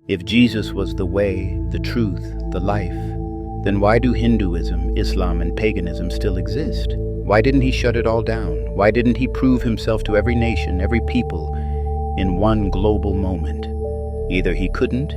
If Jesus was the way, the truth, the life, then why do Hinduism, Islam, and paganism still exist? Why didn't he shut it all down? Why didn't he prove himself to every nation, every people, in one global moment? Either he couldn't,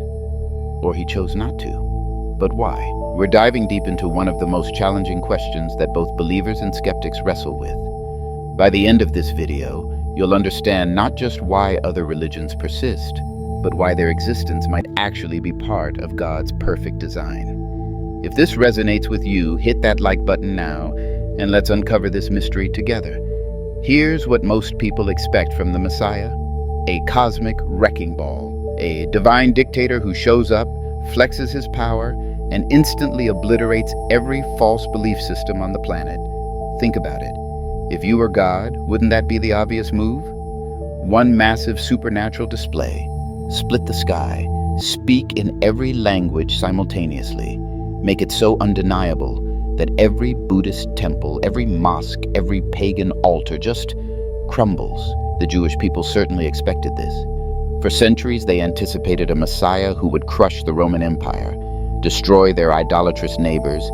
or he chose not to. But why? We're diving deep into one of the most challenging questions that both believers and skeptics wrestle with. By the end of this video, you'll understand not just why other religions persist, but why their existence might actually be part of God's perfect design. If this resonates with you, hit that like button now, and let's uncover this mystery together. Here's what most people expect from the Messiah: a cosmic wrecking ball, a divine dictator who shows up, flexes his power, and instantly obliterates every false belief system on the planet. Think about it. If you were God, wouldn't that be the obvious move? One massive supernatural display. Split the sky. Speak in every language simultaneously. Make it so undeniable that every Buddhist temple, every mosque, every pagan altar just crumbles. The Jewish people certainly expected this. For centuries, they anticipated a Messiah who would crush the Roman Empire, destroy their idolatrous neighbors,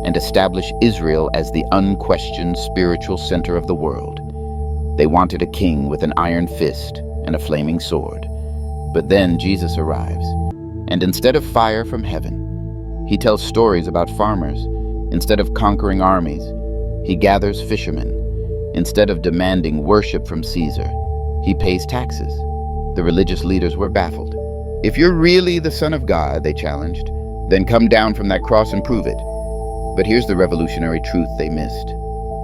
and establish Israel as the unquestioned spiritual center of the world. They wanted a king with an iron fist and a flaming sword. But then Jesus arrives, and instead of fire from heaven, he tells stories about farmers. Instead of conquering armies, he gathers fishermen. Instead of demanding worship from Caesar, he pays taxes. The religious leaders were baffled. If you're really the Son of God, they challenged, then come down from that cross and prove it. But here's the revolutionary truth they missed.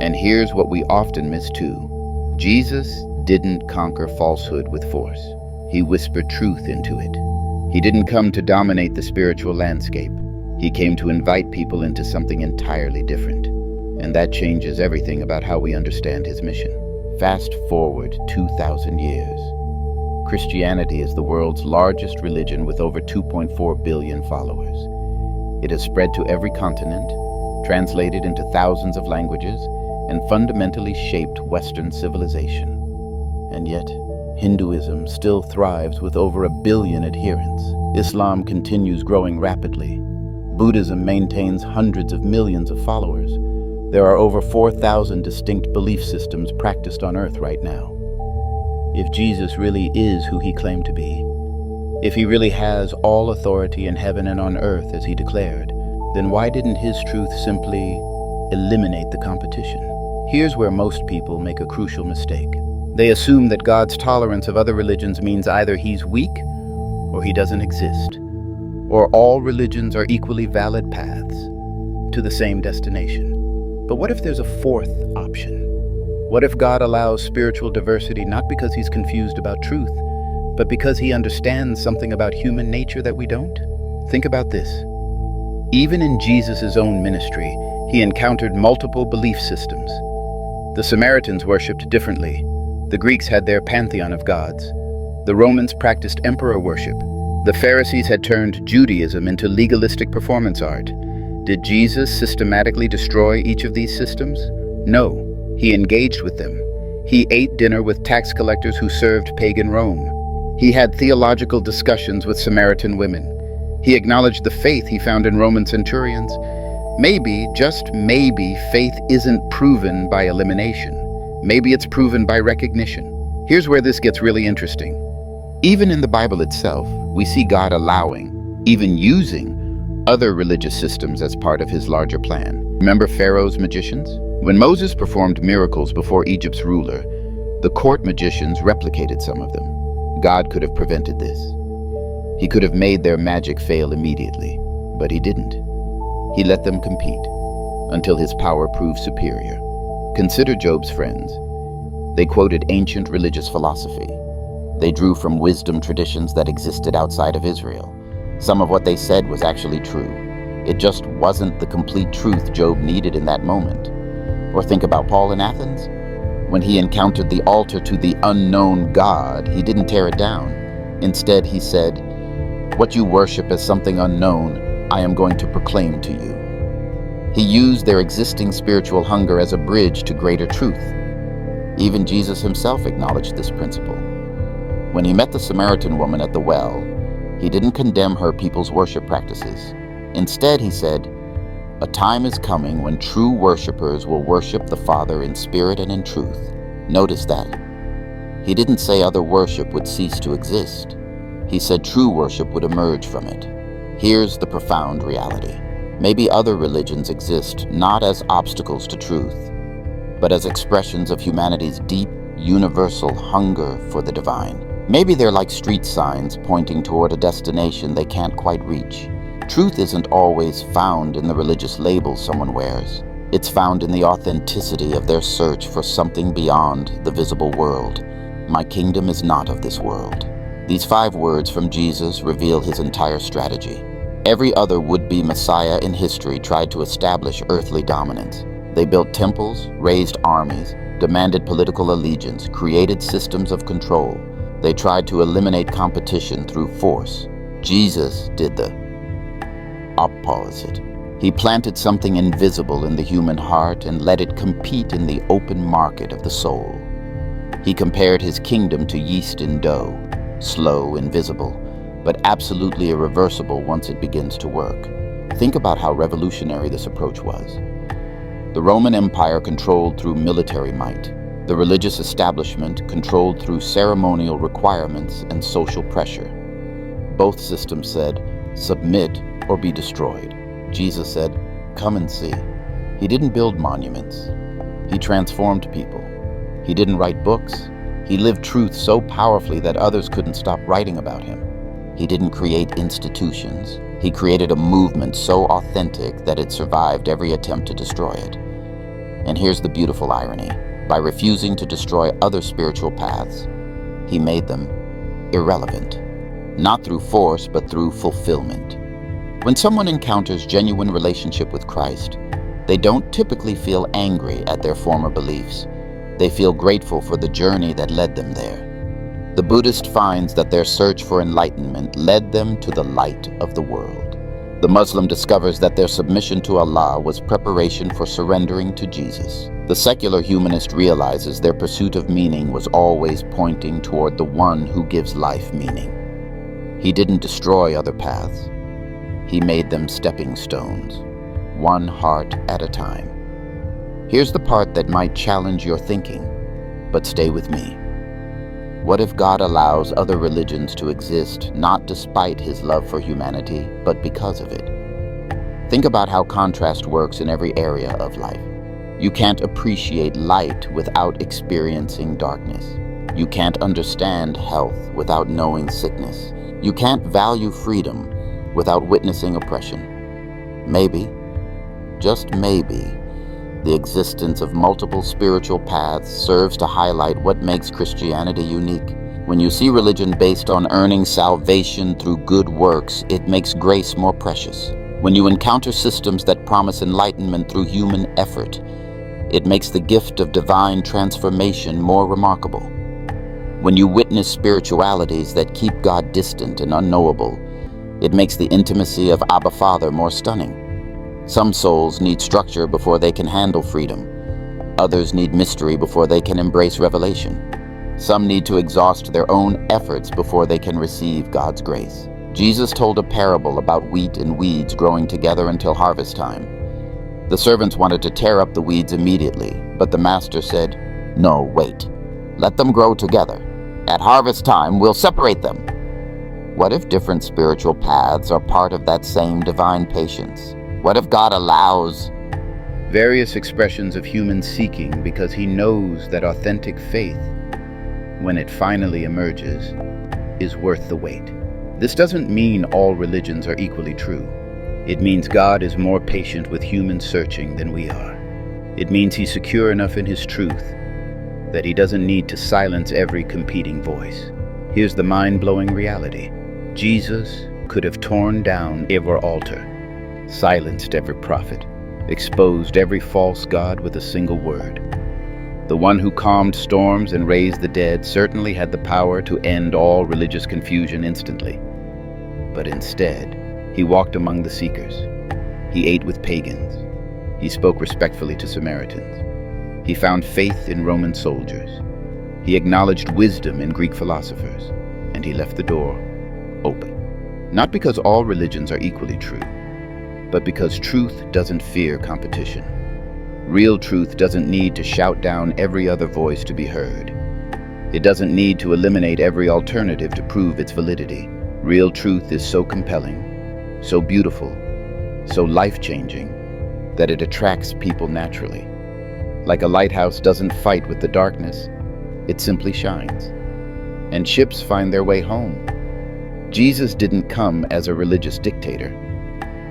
And here's what we often miss too. Jesus didn't conquer falsehood with force. He whispered truth into it. He didn't come to dominate the spiritual landscape. He came to invite people into something entirely different. And that changes everything about how we understand his mission. Fast forward 2,000 years. Christianity is the world's largest religion with over 2.4 billion followers. It has spread to every continent, translated into thousands of languages, and fundamentally shaped Western civilization. And yet, Hinduism still thrives with over 1 billion adherents. Islam continues growing rapidly. Buddhism maintains hundreds of millions of followers. There are over 4,000 distinct belief systems practiced on Earth right now. If Jesus really is who he claimed to be, if he really has all authority in heaven and on earth as he declared, then why didn't his truth simply eliminate the competition? Here's where most people make a crucial mistake. They assume that God's tolerance of other religions means either he's weak or he doesn't exist, or all religions are equally valid paths to the same destination. But what if there's a fourth option? What if God allows spiritual diversity not because he's confused about truth, but because he understands something about human nature that we don't? Think about this. Even in Jesus' own ministry, he encountered multiple belief systems. The Samaritans worshipped differently. The Greeks had their pantheon of gods. The Romans practiced emperor worship. The Pharisees had turned Judaism into legalistic performance art. Did Jesus systematically destroy each of these systems? No, he engaged with them. He ate dinner with tax collectors who served pagan Rome. He had theological discussions with Samaritan women. He acknowledged the faith he found in Roman centurions. Maybe, just maybe, faith isn't proven by elimination. Maybe it's proven by recognition. Here's where this gets really interesting. Even in the Bible itself, we see God allowing, even using, other religious systems as part of his larger plan. Remember Pharaoh's magicians? When Moses performed miracles before Egypt's ruler, the court magicians replicated some of them. God could have prevented this. He could have made their magic fail immediately, but he didn't. He let them compete until his power proved superior. Consider Job's friends. They quoted ancient religious philosophy. They drew from wisdom traditions that existed outside of Israel. Some of what they said was actually true. It just wasn't the complete truth Job needed in that moment. Or think about Paul in Athens. When he encountered the altar to the unknown God, he didn't tear it down. Instead, he said, "What you worship as something unknown, I am going to proclaim to you." He used their existing spiritual hunger as a bridge to greater truth. Even Jesus himself acknowledged this principle. When he met the Samaritan woman at the well, He didn't condemn her people's worship practices. Instead, he said, "A time is coming when true worshipers will worship the Father in spirit and in truth." Notice that. He didn't say other worship would cease to exist. He said true worship would emerge from it. Here's the profound reality. Maybe other religions exist not as obstacles to truth, but as expressions of humanity's deep, universal hunger for the divine. Maybe they're like street signs pointing toward a destination they can't quite reach. Truth isn't always found in the religious labels someone wears. It's found in the authenticity of their search for something beyond the visible world. My kingdom is not of this world. These 5 words from Jesus reveal his entire strategy. Every other would-be Messiah in history tried to establish earthly dominance. They built temples, raised armies, demanded political allegiance, created systems of control. They tried to eliminate competition through force. Jesus did the opposite. He planted something invisible in the human heart and let it compete in the open market of the soul. He compared his kingdom to yeast in dough, slow, invisible, but absolutely irreversible once it begins to work. Think about how revolutionary this approach was. The Roman Empire controlled through military might. The religious establishment controlled through ceremonial requirements and social pressure. Both systems said, "Submit or be destroyed." Jesus said, "Come and see." He didn't build monuments. He transformed people. He didn't write books. He lived truth so powerfully that others couldn't stop writing about him. He didn't create institutions. He created a movement so authentic that it survived every attempt to destroy it. And here's the beautiful irony. By refusing to destroy other spiritual paths, he made them irrelevant. Not through force, but through fulfillment. When someone encounters genuine relationship with Christ, they don't typically feel angry at their former beliefs. They feel grateful for the journey that led them there. The Buddhist finds that their search for enlightenment led them to the light of the world. The Muslim discovers that their submission to Allah was preparation for surrendering to Jesus. The secular humanist realizes their pursuit of meaning was always pointing toward the one who gives life meaning. He didn't destroy other paths. He made them stepping stones, one heart at a time. Here's the part that might challenge your thinking, but stay with me. What if God allows other religions to exist not despite his love for humanity, but because of it? Think about how contrast works in every area of life. You can't appreciate light without experiencing darkness. You can't understand health without knowing sickness. You can't value freedom without witnessing oppression. Maybe, just maybe, the existence of multiple spiritual paths serves to highlight what makes Christianity unique. When you see religion based on earning salvation through good works, it makes grace more precious. When you encounter systems that promise enlightenment through human effort, it makes the gift of divine transformation more remarkable. When you witness spiritualities that keep God distant and unknowable, it makes the intimacy of Abba Father more stunning. Some souls need structure before they can handle freedom. Others need mystery before they can embrace revelation. Some need to exhaust their own efforts before they can receive God's grace. Jesus told a parable about wheat and weeds growing together until harvest time. The servants wanted to tear up the weeds immediately, but the master said, "No, wait. Let them grow together. At harvest time, we'll separate them." What if different spiritual paths are part of that same divine patience? What if God allows various expressions of human seeking because he knows that authentic faith, when it finally emerges, is worth the wait? This doesn't mean all religions are equally true. It means God is more patient with human searching than we are. It means he's secure enough in his truth that he doesn't need to silence every competing voice. Here's the mind-blowing reality. Jesus could have torn down every altar, silenced every prophet, exposed every false god with a single word. The one who calmed storms and raised the dead certainly had the power to end all religious confusion instantly. But instead, he walked among the seekers. He ate with pagans. He spoke respectfully to Samaritans. He found faith in Roman soldiers. He acknowledged wisdom in Greek philosophers, and he left the door open. Not because all religions are equally true, but because truth doesn't fear competition. Real truth doesn't need to shout down every other voice to be heard. It doesn't need to eliminate every alternative to prove its validity. Real truth is so compelling, so beautiful, so life-changing, that it attracts people naturally. Like a lighthouse doesn't fight with the darkness, it simply shines. And ships find their way home. Jesus didn't come as a religious dictator.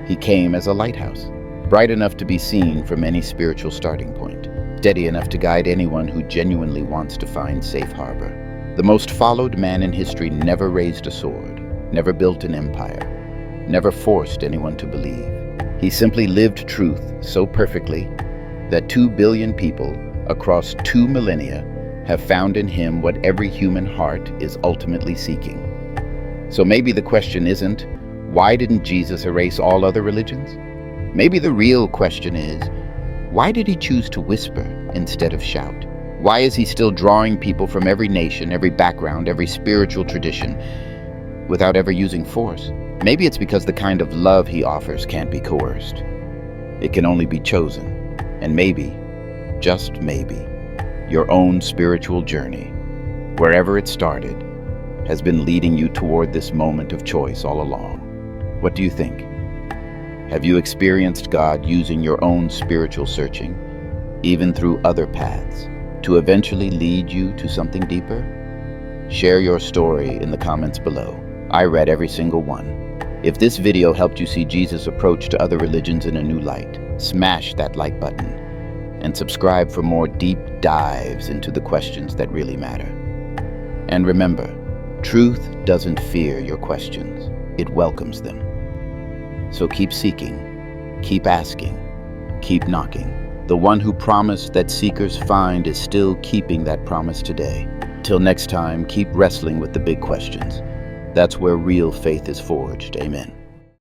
He came as a lighthouse, bright enough to be seen from any spiritual starting point, steady enough to guide anyone who genuinely wants to find safe harbor. The most followed man in history never raised a sword, never built an empire, never forced anyone to believe. He simply lived truth so perfectly that 2 billion people across 2 millennia have found in him what every human heart is ultimately seeking. So maybe the question isn't, why didn't Jesus erase all other religions? Maybe the real question is, why did he choose to whisper instead of shout? Why is he still drawing people from every nation, every background, every spiritual tradition, without ever using force? Maybe it's because the kind of love he offers can't be coerced. It can only be chosen. And maybe, just maybe, your own spiritual journey, wherever it started, has been leading you toward this moment of choice all along. What do you think? Have you experienced God using your own spiritual searching, even through other paths, to eventually lead you to something deeper? Share your story in the comments below. I read every single one. If this video helped you see Jesus' approach to other religions in a new light, smash that like button and subscribe for more deep dives into the questions that really matter. And remember, truth doesn't fear your questions, it welcomes them. So keep seeking, keep asking, keep knocking. The one who promised that seekers find is still keeping that promise today. Till next time, keep wrestling with the big questions. That's where real faith is forged. Amen.